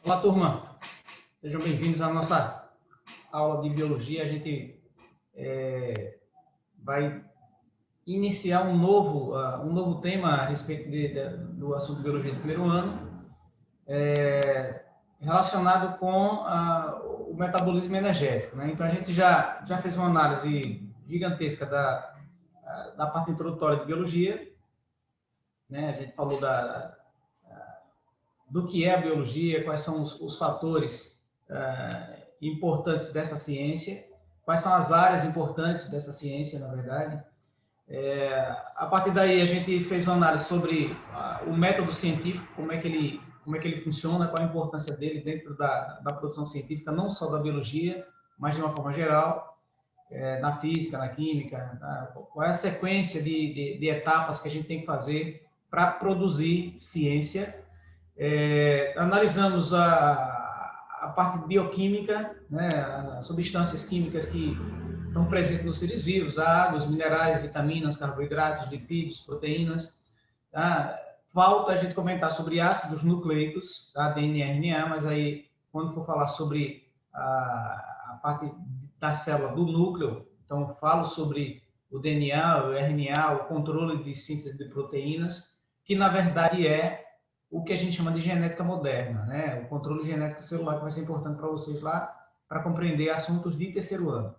Olá, turma. Sejam bem-vindos à nossa aula de biologia. A gente vai iniciar um novo tema a respeito do assunto biologia do primeiro ano, relacionado com o metabolismo energético, né? Então, a gente já fez uma análise gigantesca da parte introdutória de biologia, né? A gente falou do que é a biologia, quais são os fatores importantes dessa ciência, quais são as áreas importantes dessa ciência, na verdade. A partir daí, a gente fez uma análise sobre o método científico, como é que ele funciona, qual a importância dele dentro da produção científica, não só da biologia, mas de uma forma geral, na física, na química, qual é a sequência de etapas que a gente tem que fazer para produzir ciência. Analisamos a parte bioquímica, né, as substâncias químicas que estão presentes nos seres vivos, águas, minerais, vitaminas, carboidratos, lipídios, proteínas. Tá? Falta a gente comentar sobre ácidos nucleicos, tá? DNA e RNA, mas aí, quando for falar sobre a parte da célula do núcleo, então falo sobre o DNA, o RNA, o controle de síntese de proteínas, que na verdade é o que a gente chama de genética moderna, né? O controle genético celular, que vai ser importante para vocês lá, para compreender assuntos de terceiro ano.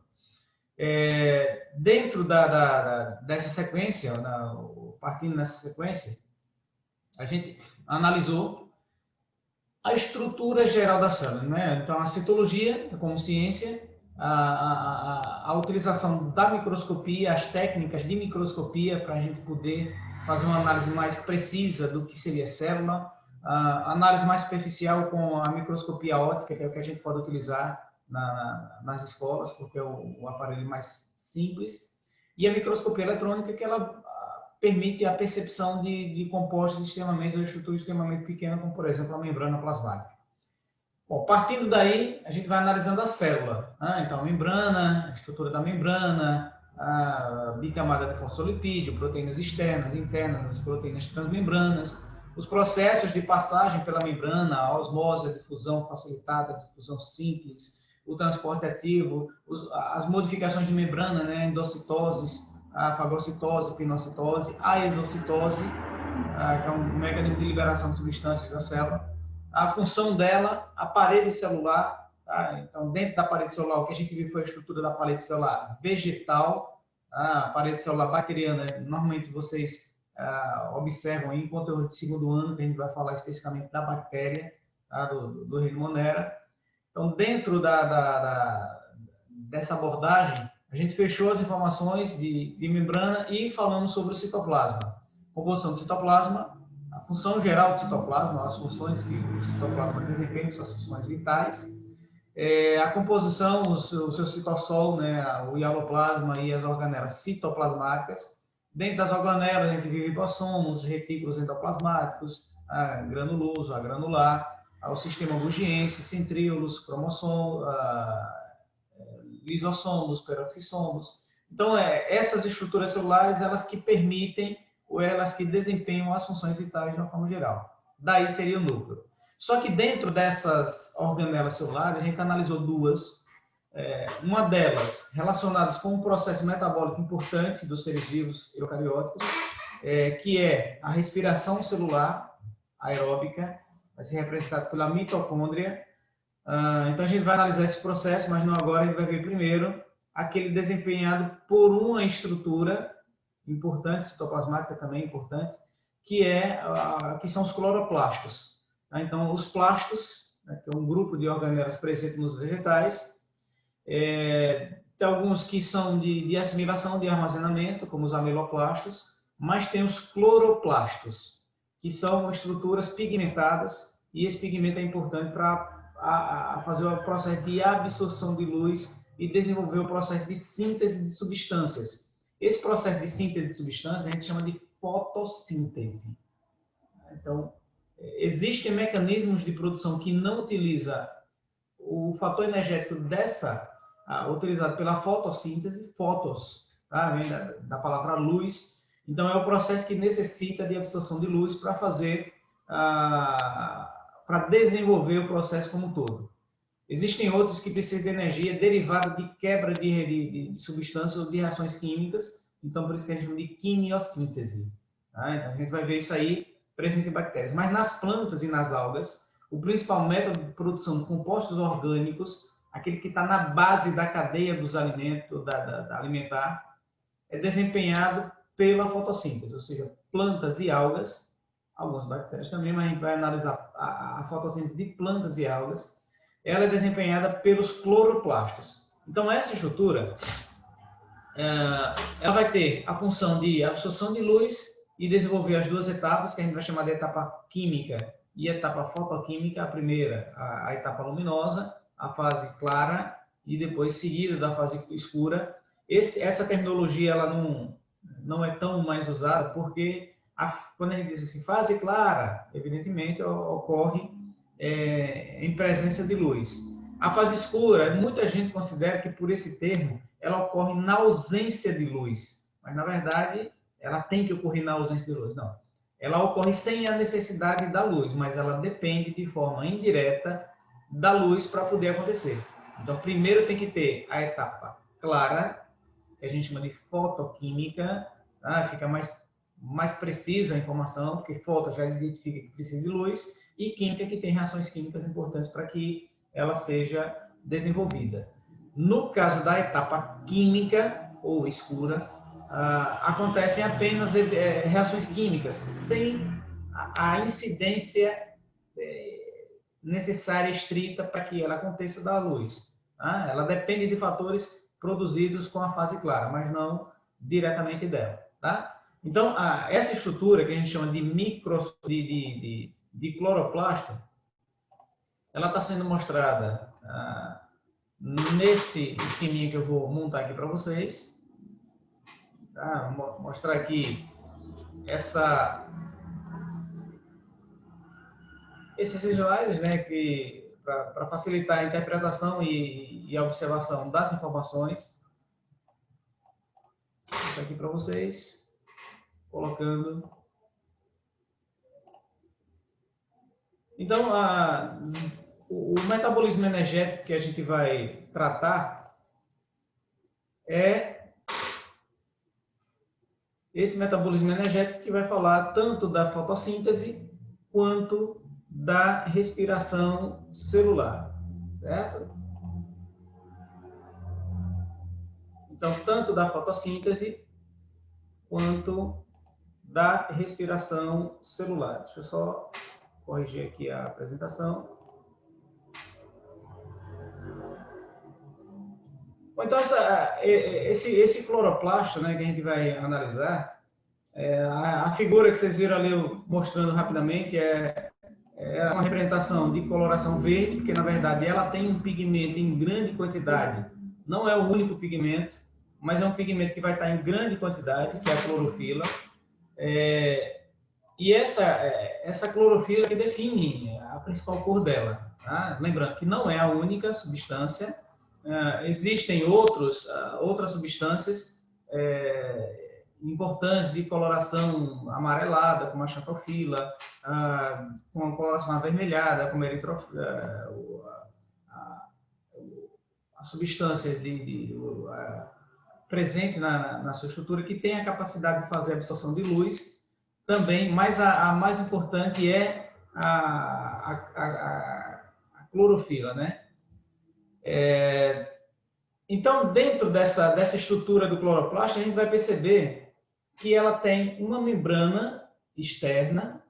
Dentro dessa sequência, partindo nessa sequência, a gente analisou a estrutura geral da célula, né? Então, a citologia, como ciência, a utilização da microscopia, as técnicas de microscopia para a gente poder fazer uma análise mais precisa do que seria célula, a análise mais superficial com a microscopia óptica, que é o que a gente pode utilizar nas escolas, porque é o aparelho mais simples, e a microscopia eletrônica, que ela permite a percepção de compostos extremamente, ou estruturas extremamente pequenas, como, por exemplo, a membrana plasmática. Bom, partindo daí, a gente vai analisando a célula. Então, a membrana, a estrutura da membrana, a bicamada de fosfolipídio, proteínas externas, internas, as proteínas transmembranas, os processos de passagem pela membrana, a osmose, a difusão facilitada, a difusão simples, o transporte ativo, as modificações de membrana, né, endocitoses, a fagocitose, pinocitose, a exocitose, que é um mecanismo de liberação de substâncias da célula, a função dela, a parede celular. Tá? Então, dentro da parede celular, o que a gente viu foi a estrutura da parede celular vegetal, a parede celular bacteriana. Normalmente vocês observam em conteúdo de segundo ano, que a gente vai falar especificamente da bactéria, tá? do reino Monera. Então, dentro dessa abordagem, a gente fechou as informações de membrana e falamos sobre o citoplasma. Composição do citoplasma, a função geral do citoplasma, as funções que o citoplasma desempenha, suas funções vitais, a composição, o seu citossol, né, o hialoplasma e as organelas citoplasmáticas. Dentro das organelas, a gente vive lipossomos, retículos endoplasmáticos, a granuloso, a granular, o sistema Golgiense, centríolos, cromossomos, lisossomos, peroxissomos. Então, essas estruturas celulares, elas que permitem ou elas que desempenham as funções vitais de uma forma geral. Daí seria o núcleo. Só que dentro dessas organelas celulares, a gente analisou duas. Uma delas relacionadas com um processo metabólico importante dos seres vivos eucarióticos, que é a respiração celular aeróbica, vai ser representada pela mitocôndria. Então, a gente vai analisar esse processo, mas não agora, a gente vai ver primeiro aquele desempenhado por uma estrutura importante, citoplasmática também importante, que são os cloroplastos. Então, os plastos, que é um grupo de organelas presentes nos vegetais, tem alguns que são de assimilação, de armazenamento, como os amiloplastos, mas tem os cloroplastos, que são estruturas pigmentadas, e esse pigmento é importante para fazer o processo de absorção de luz e desenvolver o processo de síntese de substâncias. Esse processo de síntese de substâncias a gente chama de fotossíntese. Então, existem mecanismos de produção que não utilizam o fator energético utilizado pela fotossíntese, fotos, tá? Vem da palavra luz. Então, é o processo que necessita de absorção de luz para fazer para desenvolver o processo como um todo. Existem outros que precisam de energia derivada de quebra de substâncias ou de reações químicas, então por isso que a gente chama de quimiossíntese. Tá? Então a gente vai ver isso aí presente em bactérias. Mas nas plantas e nas algas, o principal método de produção de compostos orgânicos, aquele que está na base da cadeia dos alimentos, da alimentar, é desempenhado pela fotossíntese, ou seja, plantas e algas, algumas bactérias também, mas a gente vai analisar a fotossíntese de plantas e algas. Ela é desempenhada pelos cloroplastos. Então, essa estrutura, ela vai ter a função de absorção de luz e desenvolver as duas etapas, que a gente vai chamar de etapa química e etapa fotoquímica. A primeira, a etapa luminosa, a fase clara, e depois seguida da fase escura. Essa terminologia ela não é tão mais usada, porque quando a gente diz assim, fase clara, evidentemente ocorre em presença de luz. A fase escura, muita gente considera que por esse termo, ela ocorre na ausência de luz. Mas, na verdade, ela tem que ocorrer na ausência de luz. Não. Ela ocorre sem a necessidade da luz, mas ela depende de forma indireta da luz para poder acontecer. Então, primeiro tem que ter a etapa clara, que a gente chama de fotoquímica, tá? Fica mais precisa a informação, porque foto já identifica que precisa de luz, e química, que tem reações químicas importantes para que ela seja desenvolvida. No caso da etapa química, ou escura, acontecem apenas reações químicas, sem a incidência necessária, estrita, para que ela aconteça da luz. Tá? Ela depende de fatores produzidos com a fase clara, mas não diretamente dela. Tá? Então, essa estrutura que a gente chama de cloroplasto, ela está sendo mostrada nesse esqueminha que eu vou montar aqui para vocês. Tá? Vou mostrar aqui esses visuais, né, para facilitar a interpretação e a observação das informações. Vou mostrar aqui para vocês, colocando. Então, o metabolismo energético que a gente vai tratar é esse metabolismo energético que vai falar tanto da fotossíntese quanto da respiração celular, certo? Então, tanto da fotossíntese quanto da respiração celular. Deixa eu só corrigir aqui a apresentação. Então, esse cloroplasto, né, que a gente vai analisar, a figura que vocês viram ali mostrando rapidamente é uma representação de coloração verde, porque, na verdade, ela tem um pigmento em grande quantidade. Não é o único pigmento, mas é um pigmento que vai estar em grande quantidade, que é a clorofila. E essa clorofila que define a principal cor dela. Tá? Lembrando que não é a única substância. Existem outras substâncias importantes de coloração amarelada, como a xantofila, com a coloração avermelhada, como as substâncias presente na sua estrutura, que tem a capacidade de fazer absorção de luz também, mas a mais importante é a clorofila, né? Então, dentro dessa estrutura do cloroplasto, a gente vai perceber que ela tem uma membrana externa,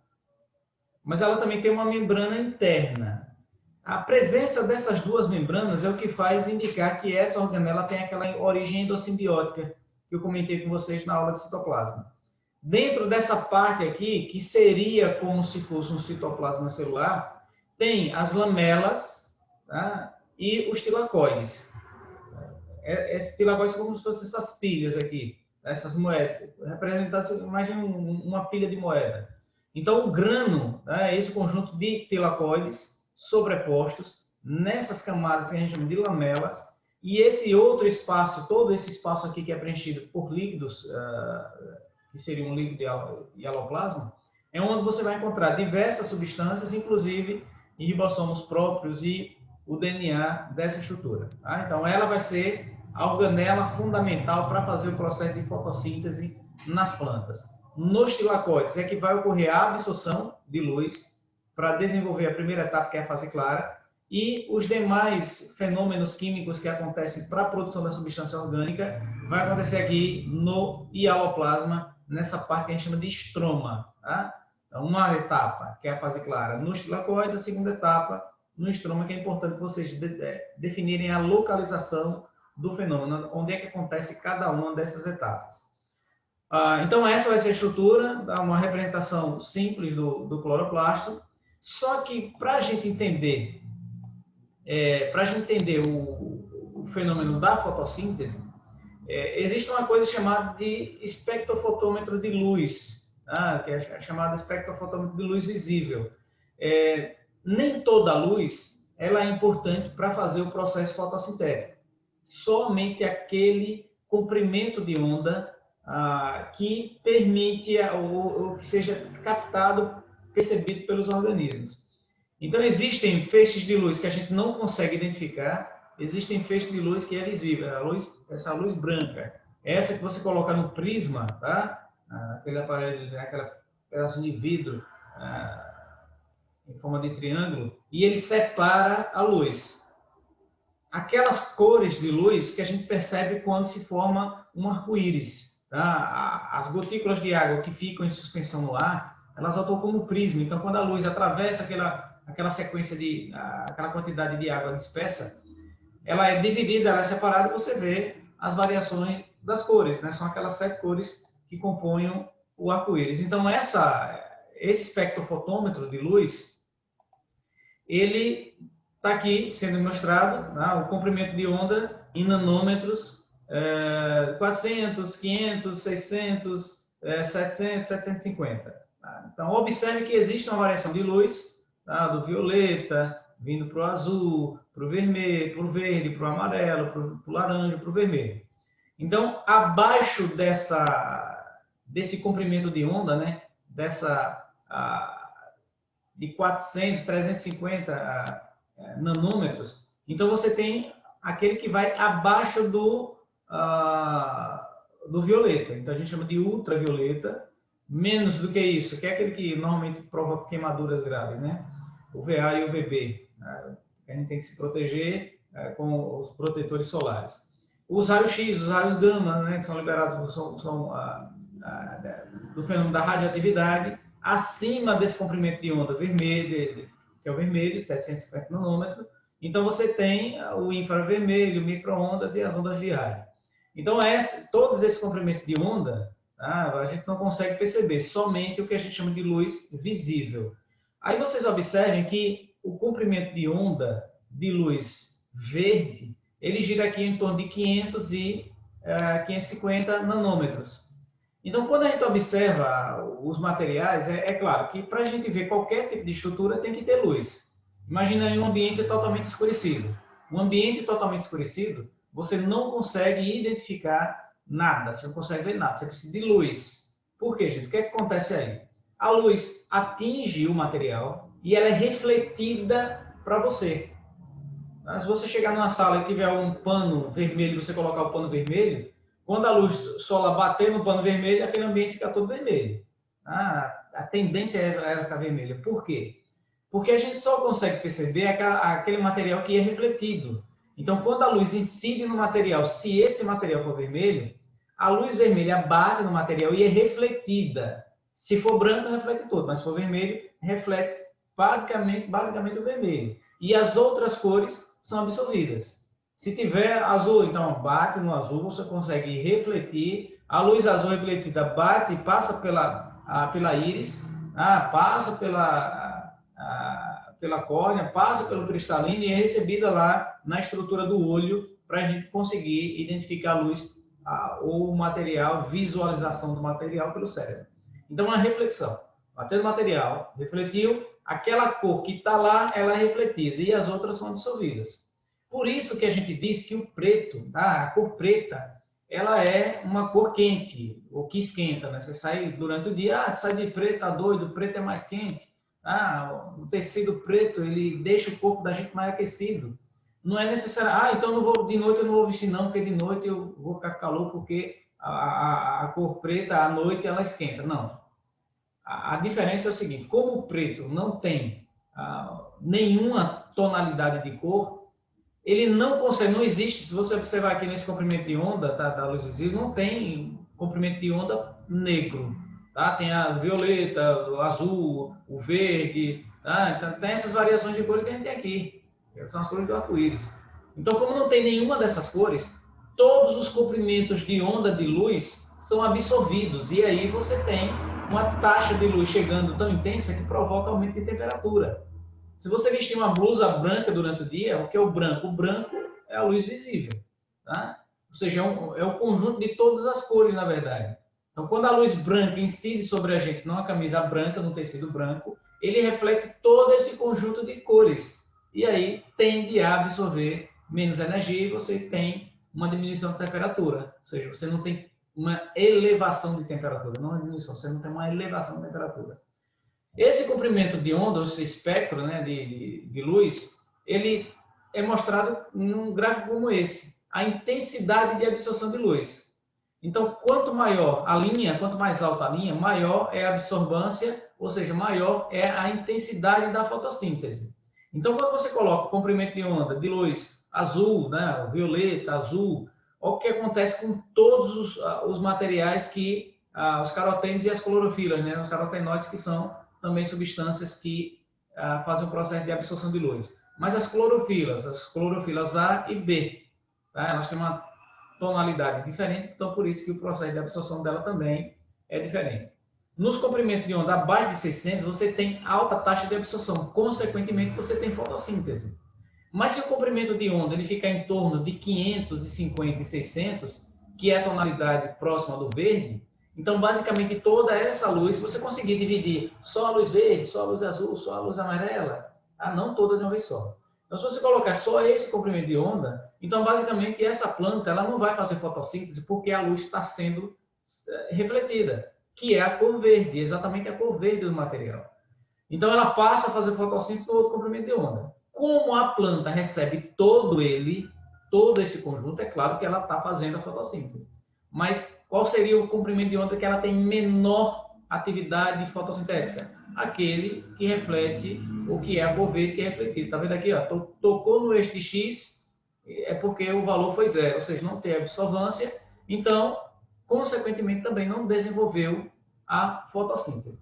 mas ela também tem uma membrana interna. A presença dessas duas membranas é o que faz indicar que essa organela tem aquela origem endossimbiótica que eu comentei com vocês na aula de citoplasma. Dentro dessa parte aqui, que seria como se fosse um citoplasma celular, tem as lamelas, tá? E os tilacoides. Esses tilacoides são como se fossem essas pilhas aqui, essas moedas, representadas, imagina uma pilha de moeda. Então, o grano, né, é esse conjunto de tilacoides sobrepostos nessas camadas que a gente chama de lamelas, e esse outro espaço, todo esse espaço aqui que é preenchido por líquidos, que seria um líquido de hialoplasma, é onde você vai encontrar diversas substâncias, inclusive e ribossomos próprios e o DNA dessa estrutura. Tá? Então, ela vai ser a organela fundamental para fazer o processo de fotossíntese nas plantas. Nos tilacoides é que vai ocorrer a absorção de luz para desenvolver a primeira etapa, que é a fase clara, e os demais fenômenos químicos que acontecem para a produção da substância orgânica vai acontecer aqui no hialoplasma, nessa parte que a gente chama de estroma. Tá? Então, uma etapa, que é a fase clara, nos tilacoides, a segunda etapa, no estroma, que é importante vocês definirem a localização do fenômeno, onde é que acontece cada uma dessas etapas. Então, essa vai ser a estrutura, uma representação simples do cloroplasto, só que para a gente entender, o fenômeno da fotossíntese, existe uma coisa chamada de espectrofotômetro de luz, que é chamado espectrofotômetro de luz visível. Nem toda luz ela é importante para fazer o processo fotossintético. Somente aquele comprimento de onda que permite ou que seja captado, percebido pelos organismos. Então, existem feixes de luz que a gente não consegue identificar, existem feixes de luz que é visível, essa luz branca. Essa que você coloca no prisma, tá? Aquele aparelho, aquele pedaço de vidro em forma de triângulo, e ele separa a luz. Aquelas cores de luz que a gente percebe quando se forma um arco-íris. Tá? As gotículas de água que ficam em suspensão no ar, elas atuam como prisma. Então, quando a luz atravessa aquela sequência aquela quantidade de água dispersa, ela é dividida, ela é separada e você vê as variações das cores, né? São aquelas 7 cores que compõem o arco-íris. Então, esse espectrofotômetro de luz, ele está aqui sendo mostrado, né? O comprimento de onda em nanômetros, 400, 500, 600, 700, 750. Tá? Então, observe que existe uma variação de luz, tá? Do violeta, vindo para o azul, para o vermelho, para o verde, para o amarelo, para o laranja, para o vermelho. Então, abaixo desse comprimento de onda, né? De 400, 350 nanômetros, então você tem aquele que vai abaixo do violeta. Então, a gente chama de ultravioleta. Menos do que isso, que é aquele que normalmente provoca queimaduras graves, né? O VA e o VB. A gente tem que se proteger com os protetores solares. Os raios-x, os raios gama, né, que são liberados do fenômeno da radioatividade, acima desse comprimento de onda vermelho, que é o vermelho, 750 nanômetros. Então, você tem o infravermelho, micro-ondas e as ondas de rádio. Então, todos esses comprimentos de onda, a gente não consegue perceber, somente o que a gente chama de luz visível. Aí vocês observem que o comprimento de onda de luz verde, ele gira aqui em torno de 500 e 550 nanômetros. Então, quando a gente observa os materiais, é claro que para a gente ver qualquer tipo de estrutura tem que ter luz. Imagina aí um ambiente totalmente escurecido. Um ambiente totalmente escurecido, você não consegue identificar nada, você não consegue ver nada, você precisa de luz. Por quê, gente? O que é que acontece aí? A luz atinge o material e ela é refletida para você. Se você chegar numa sala e tiver um pano vermelho, você colocar o pano vermelho, quando a luz solar bater no pano vermelho, aquele ambiente fica todo vermelho. A tendência é ela ficar vermelha. Por quê? Porque a gente só consegue perceber aquele material que é refletido. Então, quando a luz incide no material, se esse material for vermelho, a luz vermelha bate no material e é refletida. Se for branco, reflete todo, mas se for vermelho, reflete basicamente o vermelho. E as outras cores são absorvidas. Se tiver azul, então bate no azul, você consegue refletir. A luz azul refletida bate e passa pela íris, passa pela córnea, passa pelo cristalino e é recebida lá na estrutura do olho para a gente conseguir identificar a luz ou o material, visualização do material pelo cérebro. Então, uma reflexão. Bateu no material, refletiu, aquela cor que está lá, ela é refletida e as outras são absorvidas. Por isso que a gente diz que o preto, a cor preta, ela é uma cor quente, ou que esquenta, né? Você sai durante o dia, sai de preto, tá doido, preto é mais quente. O tecido preto, ele deixa o corpo da gente mais aquecido. Não é necessário, então de noite eu não vou vestir não, porque de noite eu vou ficar com calor, porque a cor preta, à noite, ela esquenta. Não. A diferença é o seguinte, como o preto não tem nenhuma tonalidade de cor, ele não consegue, não existe, se você observar aqui nesse comprimento de onda da luz visível, não tem comprimento de onda negro, tá? Tem a violeta, o azul, o verde, tá? Então, tem essas variações de cores que a gente tem aqui, que são as cores do arco-íris. Então, como não tem nenhuma dessas cores, todos os comprimentos de onda de luz são absorvidos, e aí você tem uma taxa de luz chegando tão intensa que provoca aumento de temperatura. Se você vestir uma blusa branca durante o dia, o que é o branco? O branco é a luz visível, tá? Ou seja, é o conjunto de todas as cores, na verdade. Então, quando a luz branca incide sobre a gente numa camisa branca, num tecido branco, ele reflete todo esse conjunto de cores. E aí tende a absorver menos energia e você tem uma diminuição de temperatura. Ou seja, você não tem uma elevação de temperatura, não uma diminuição, você não tem uma elevação de temperatura. Esse comprimento de onda, esse espectro, né, de luz, ele é mostrado num gráfico como esse, a intensidade de absorção de luz. Então, quanto maior a linha, quanto mais alta a linha, maior é a absorvância, ou seja, maior é a intensidade da fotossíntese. Então, quando você coloca o comprimento de onda de luz azul, né, violeta, azul, olha o que acontece com todos os materiais que os carotênios e as clorofilas, né, os carotenoides, que são também substâncias que fazem o processo de absorção de luz. Mas as clorofilas A e B, tá? Elas têm uma tonalidade diferente, então por isso que o processo de absorção dela também é diferente. Nos comprimentos de onda abaixo de 600, você tem alta taxa de absorção, consequentemente você tem fotossíntese. Mas se o comprimento de onda ele ficar em torno de 550 e 600, que é a tonalidade próxima do verde, então, basicamente, toda essa luz, se você conseguir dividir só a luz verde, só a luz azul, só a luz amarela, não toda de uma vez só. Então, se você colocar só esse comprimento de onda, então, basicamente, essa planta ela não vai fazer fotossíntese porque a luz está sendo refletida, que é a cor verde, exatamente a cor verde do material. Então, ela passa a fazer fotossíntese no outro comprimento de onda. Como a planta recebe todo esse conjunto, é claro que ela está fazendo a fotossíntese. Mas qual seria o comprimento de onda que ela tem menor atividade fotossintética? Aquele que reflete o que é a cor verde que é refletido. Está vendo aqui? Ó, tocou no eixo de X, é porque o valor foi zero, ou seja, não tem absorvância, então, consequentemente, também não desenvolveu a fotossíntese.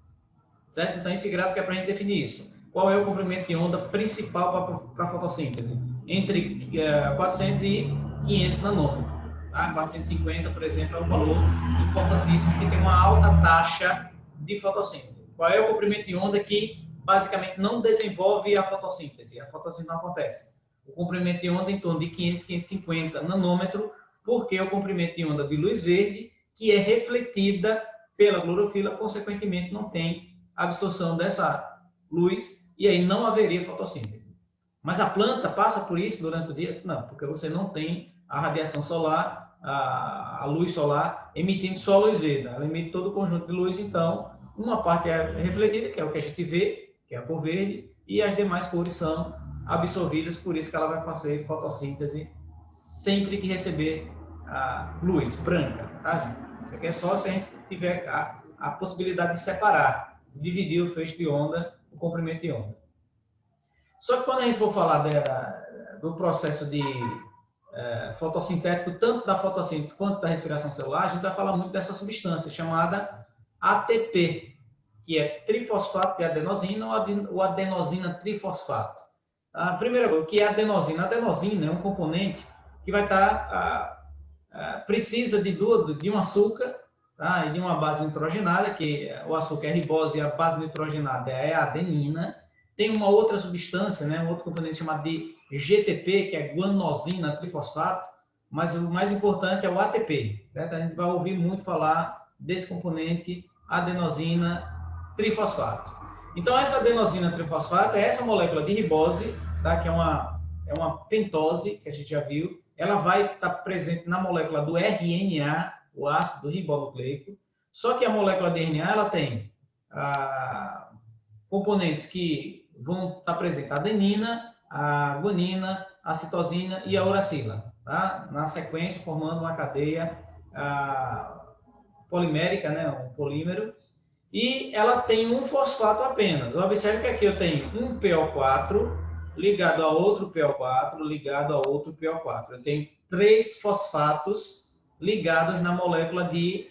Certo? Então, esse gráfico é para a gente definir isso. Qual é o comprimento de onda principal para a fotossíntese? Entre 400 e 500 nanômetros. 450, por exemplo, é um valor importantíssimo que tem uma alta taxa de fotossíntese. Qual é o comprimento de onda que basicamente não desenvolve a fotossíntese? A fotossíntese não acontece. O comprimento de onda é em torno de 500, 550 nanômetros, porque é o comprimento de onda de luz verde, que é refletida pela clorofila, consequentemente não tem absorção dessa luz e aí não haveria fotossíntese. Mas a planta passa por isso durante o dia? Não, porque você não tem a radiação solar, a luz solar, emitindo só luz verde. Ela emite todo o conjunto de luz, então, uma parte é refletida, que é o que a gente vê, que é a cor verde, e as demais cores são absorvidas, por isso que ela vai fazer fotossíntese sempre que receber a luz branca, tá, gente? Isso aqui é só se a gente tiver a possibilidade de separar, dividir o feixe de onda, o comprimento de onda. Só que quando a gente for falar do processo de fotossintético, tanto da fotossíntese quanto da respiração celular, a gente vai falar muito dessa substância chamada ATP, que é trifosfato de adenosina ou adenosina trifosfato. A primeira coisa, o que é adenosina? A adenosina é um componente que vai estar, precisa de um açúcar, tá? E de uma base nitrogenada, que o açúcar é ribose e a base nitrogenada é a adenina. Tem uma outra substância, né, um outro componente chamado de GTP, que é guanosina trifosfato, mas o mais importante é o ATP, certo? A gente vai ouvir muito falar desse componente adenosina trifosfato. Então, essa adenosina trifosfato é essa molécula de ribose, tá? Que é uma pentose, que a gente já viu. Ela vai estar presente na molécula do RNA, o ácido ribonucleico. Só que a molécula de RNA ela tem componentes que vão estar presentes: a adenina, a guanina, a citosina e a uracila, tá? Na sequência, formando uma cadeia polimérica, né? Um polímero. E ela tem um fosfato apenas. Observe que aqui eu tenho um PO4 ligado a outro PO4, ligado a outro PO4. Eu tenho 3 fosfatos ligados na molécula de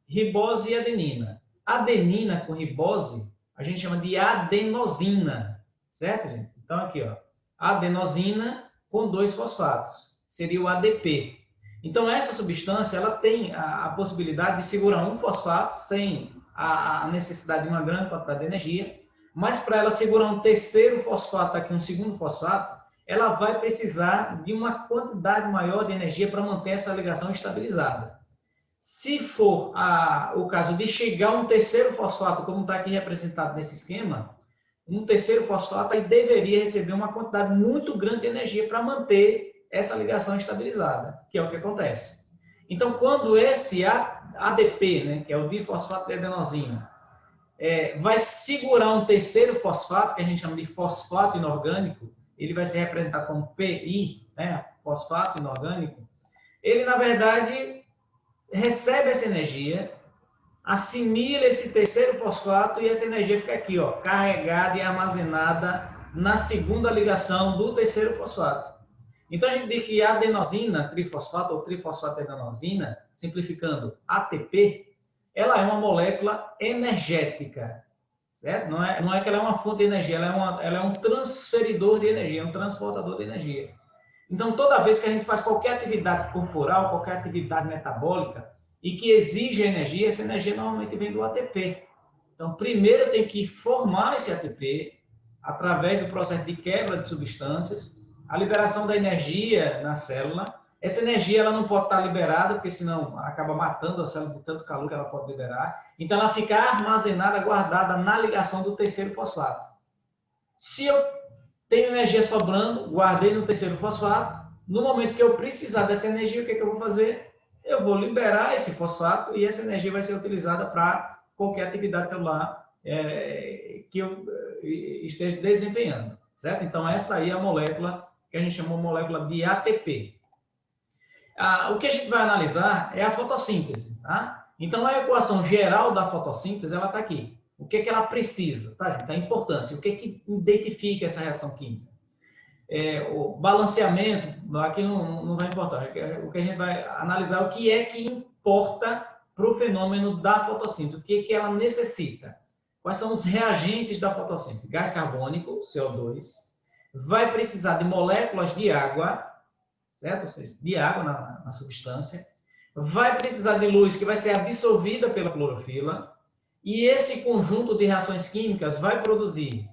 ribose e adenina. Adenina com ribose, a gente chama de adenosina, certo, gente? Então, aqui, ó, adenosina com 2 fosfatos, seria o ADP. Então, essa substância, ela tem a possibilidade de segurar um fosfato sem a necessidade de uma grande quantidade de energia, mas para ela segurar um terceiro fosfato aqui, um segundo fosfato, ela vai precisar de uma quantidade maior de energia para manter essa ligação estabilizada. Se for o caso de chegar um terceiro fosfato, como está aqui representado nesse esquema, um terceiro fosfato aí deveria receber uma quantidade muito grande de energia para manter essa ligação estabilizada, que é o que acontece. Então, quando esse ADP, né, que é o difosfato de adenosina, vai segurar um terceiro fosfato, que a gente chama de fosfato inorgânico, ele vai ser representado como PI, né, fosfato inorgânico, ele, na verdade, recebe essa energia, assimila esse terceiro fosfato e essa energia fica aqui, ó, carregada e armazenada na segunda ligação do terceiro fosfato. Então, a gente diz que a adenosina, trifosfato ou trifosfato de adenosina, simplificando ATP, ela é uma molécula energética, certo? Não é que ela é uma fonte de energia, ela é um transferidor de energia, um transportador de energia. Então, toda vez que a gente faz qualquer atividade corporal, qualquer atividade metabólica, e que exige energia, essa energia normalmente vem do ATP. Então, primeiro eu tenho que formar esse ATP, através do processo de quebra de substâncias, a liberação da energia na célula. Essa energia ela não pode estar liberada, porque senão acaba matando a célula de tanto calor que ela pode liberar. Então, ela fica armazenada, guardada na ligação do terceiro fosfato. Se eu tenho energia sobrando, guardei no terceiro fosfato, no momento que eu precisar dessa energia, o que eu vou fazer? Eu vou liberar esse fosfato e essa energia vai ser utilizada para qualquer atividade celular que eu esteja desempenhando, certo? Então, essa aí é a molécula que a gente chamou de molécula de ATP. O que a gente vai analisar é a fotossíntese, tá? Então, a equação geral da fotossíntese, ela está aqui. O que ela precisa, tá, gente? A importância, o que identifica essa reação química? O balanceamento, aqui não vai importar. O que a gente vai analisar é o que é que importa para o fenômeno da fotossíntese, o que ela necessita. Quais são os reagentes da fotossíntese? Gás carbônico, CO2, vai precisar de moléculas de água, certo? Ou seja, de água na substância, vai precisar de luz que vai ser absorvida pela clorofila, e esse conjunto de reações químicas vai produzir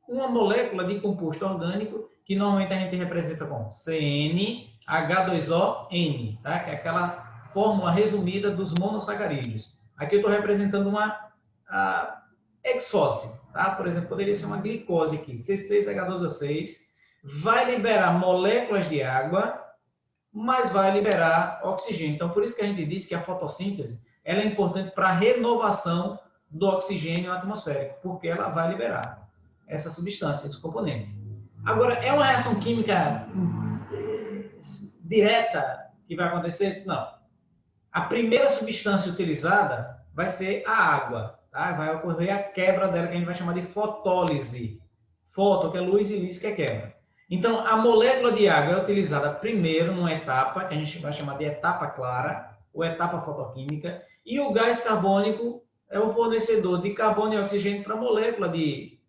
uma molécula de composto orgânico, que normalmente a gente representa com CnH2ON, tá? Que é aquela fórmula resumida dos monossacarídeos. Aqui eu estou representando uma hexose, tá? Por exemplo, poderia ser uma glicose aqui, C6H12O6, vai liberar moléculas de água, mas vai liberar oxigênio. Então, por isso que a gente diz que a fotossíntese ela é importante para a renovação do oxigênio atmosférico, porque ela vai liberar essa substância, esse componente. Agora, é uma reação química direta que vai acontecer? Não. A primeira substância utilizada vai ser a água, tá? Vai ocorrer a quebra dela, que a gente vai chamar de fotólise. Foto, que é luz, e lise, que é quebra. Então, a molécula de água é utilizada primeiro numa etapa, que a gente vai chamar de etapa clara, ou etapa fotoquímica, e o gás carbônico é o fornecedor de carbono e oxigênio para a molécula de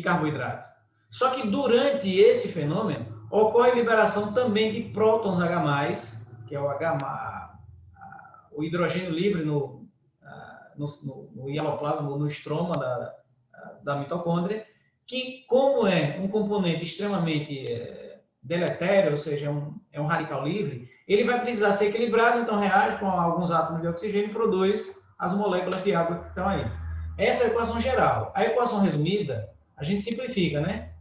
carboidrato. Só que durante esse fenômeno, ocorre liberação também de prótons H+, que é o hidrogênio livre no hialoplasma, no estroma da mitocôndria, que, como é um componente extremamente deletério, ou seja, é um radical livre, ele vai precisar ser equilibrado, então reage com alguns átomos de oxigênio e produz as moléculas de água que estão aí. Essa é a equação geral. A equação resumida, a gente simplifica, né?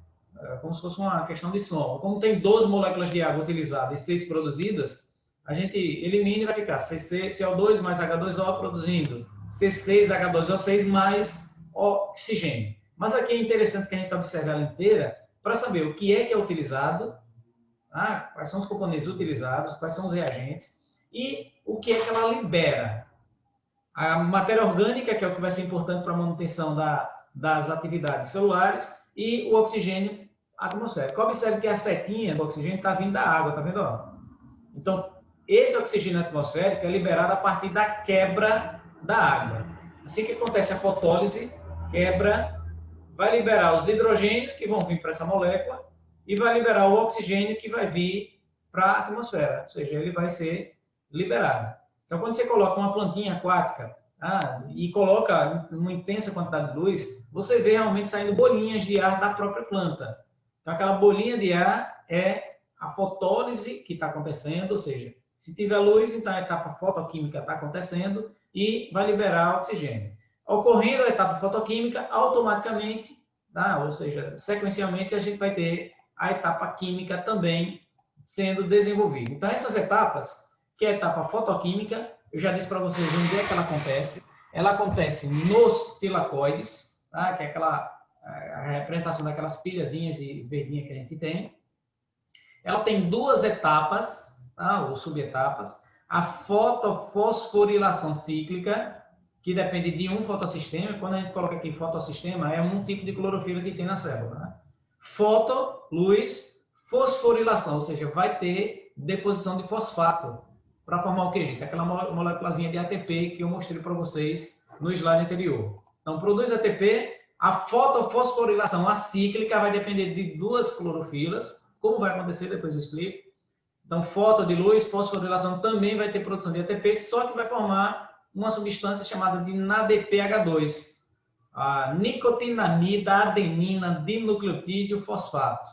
Como se fosse uma questão de soma. Como tem 12 moléculas de água utilizadas e 6 produzidas, a gente elimina e vai ficar CO2 mais H2O produzindo C6H12O6 mais oxigênio. Mas aqui é interessante que a gente observe ela inteira para saber o que é utilizado, tá? Quais são os componentes utilizados, quais são os reagentes e o que é que ela libera. A matéria orgânica, que é o que vai ser importante para a manutenção das atividades celulares, e o oxigênio atmosférico. Observe que a setinha do oxigênio está vindo da água, tá vendo? Então, esse oxigênio atmosférico é liberado a partir da quebra da água. Assim que acontece a fotólise, quebra, vai liberar os hidrogênios que vão vir para essa molécula e vai liberar o oxigênio que vai vir para a atmosfera, ou seja, ele vai ser liberado. Então, quando você coloca uma plantinha aquática e coloca uma intensa quantidade de luz, você vê realmente saindo bolinhas de ar da própria planta. Então, aquela bolinha de ar é a fotólise que está acontecendo, ou seja, se tiver luz, então a etapa fotoquímica está acontecendo e vai liberar oxigênio. Ocorrendo a etapa fotoquímica, automaticamente, ou seja, sequencialmente, a gente vai ter a etapa química também sendo desenvolvida. Então, essas etapas, que é a etapa fotoquímica, eu já disse para vocês onde é que ela acontece. Ela acontece nos tilacoides, que é a representação daquelas pilhazinhas de verdinha que a gente tem. Ela tem duas etapas, ou subetapas. A fotofosforilação cíclica, que depende de um fotossistema. Quando a gente coloca aqui fotossistema, é um tipo de clorofila que tem na célula. Foto, luz, fosforilação, ou seja, vai ter deposição de fosfato. Para formar o que, gente? Aquela moléculazinha de ATP que eu mostrei para vocês no slide anterior. Então, produz ATP, a fotofosforilação acíclica vai depender de duas clorofilas. Como vai acontecer, depois eu explico. Então, foto de luz, fosforilação também vai ter produção de ATP, só que vai formar uma substância chamada de NADPH2. A nicotinamida, adenina, dinucleotídeo, fosfato.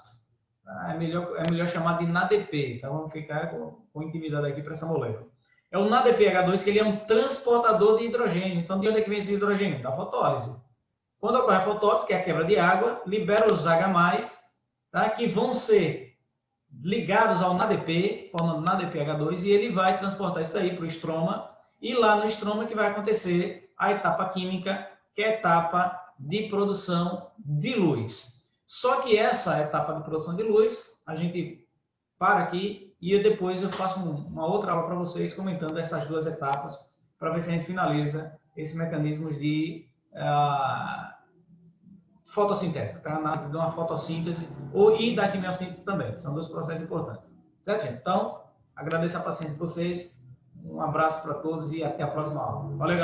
É melhor chamar de NADP, então vamos ficar com intimidade aqui para essa molécula. É o NADPH2, que ele é um transportador de hidrogênio. Então, de onde é que vem esse hidrogênio? Da fotólise. Quando ocorre a fotólise, que é a quebra de água, libera os H+, que vão ser ligados ao NADP, formando NADPH2, e ele vai transportar isso daí para o estroma, e lá no estroma que vai acontecer a etapa química, que é a etapa de produção de luz. Só que essa etapa de produção de luz, a gente para aqui e depois eu faço uma outra aula para vocês comentando essas duas etapas para ver se a gente finaliza esse mecanismo de fotossintética, a análise de uma fotossíntese e da quimiossíntese também. São dois processos importantes. Certo, gente? Então, agradeço a paciência de vocês, um abraço para todos e até a próxima aula. Valeu, galera.